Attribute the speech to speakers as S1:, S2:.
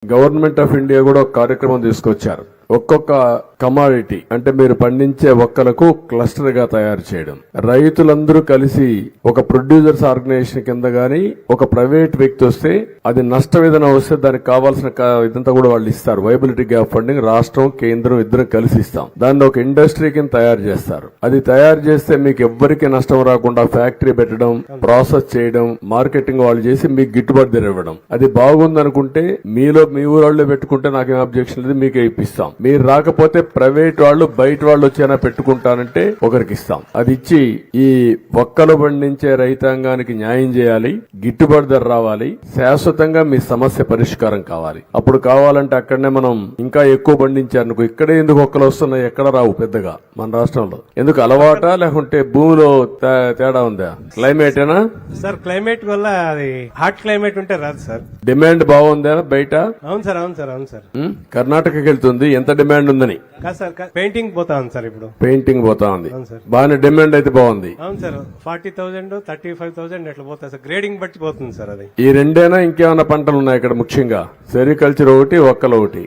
S1: Government of India కూడా ఒక కార్యక్రమం తీసుకొచ్చారు. ఒక్కొక్క కమాడిటీ అంటే మీరు పండించే ఒక్కలకు క్లస్టర్ గా తయారు చేయడం, రైతులందరూ కలిసి ఒక ప్రొడ్యూసర్స్ ఆర్గనైజేషన్ కింద గాని ఒక ప్రైవేట్ వ్యక్తి వస్తే అది నష్టం ఏదైనా వస్తే దానికి కావాల్సిన ఇదంతా కూడా వాళ్ళు ఇస్తారు. వైబిలిటీ గ్యాప్ ఫండింగ్ రాష్ట్రం కేంద్రం ఇద్దరం కలిసి ఇస్తాం. దాన్ని ఒక ఇండస్ట్రీ కింద తయారు చేస్తారు. అది తయారు చేస్తే మీకు ఎవ్వరికి నష్టం రాకుండా ఫ్యాక్టరీ పెట్టడం, ప్రాసెస్ చేయడం, మార్కెటింగ్ వాళ్ళు చేసి మీకు గిట్టుబాటు ధర ఇవ్వడం. అది బాగుందనుకుంటే మీలో మీ ఊళ్ళో పెట్టుకుంటే నాకేం అబ్జెక్షన్ లేదు, మీకే ఇప్పిస్తాం. మీరు రాకపోతే ప్రైవేట్ వాళ్ళు బయట వాళ్ళు వచ్చేనా పెట్టుకుంటానంటే ఒకరికి ఇస్తాం. అది ఇచ్చి ఈ ఒక్కలు పండించే రైతాంగానికి న్యాయం చేయాలి, గిట్టుబాటు ధర రావాలి, శాశ్వతంగా మీ సమస్య పరిష్కారం కావాలి. అప్పుడు కావాలంటే అక్కడనే మనం ఇంకా ఎక్కువ పండించారనుకో, ఇక్కడే ఎందుకు ఒక్కలు వస్తున్నాయి, ఎక్కడ రావు పెద్దగా మన రాష్ట్రంలో. ఎందుకు అలవాటా లేకుంటే భూమిలో తేడా ఉందా? క్లైమేటేనా
S2: సార్? క్లైమేట్ వల్ల అది హాట్ క్లైమేట్ ఉంటే రాదు సార్.
S1: డిమాండ్ బాగుందా బయట?
S2: అవును సార్, అవును సార్, అవును సార్.
S1: కర్ణాటకకి వెళ్తుంది, ఎంత డిమాండ్ ఉందని.
S2: కాదు సార్, పెయింటింగ్ పోతా ఉంది సార్. ఇప్పుడు
S1: పెయింటింగ్ పోతా ఉంది,
S2: అవును సార్.
S1: బాగానే డిమాండ్ అయితే బాగుంది.
S2: అవును సార్, 40,000 35,000 ఎట్లా పోతుంది సార్. గ్రేడింగ్ బట్టి పోతుంది సార్ అది.
S1: ఈ రెండేనా ఇంకేమైనా పంటలు ఉన్నాయి ఇక్కడ? ముఖ్యంగా సెరికల్చర్ ఒకటి, ఒక్కలు ఒకటి.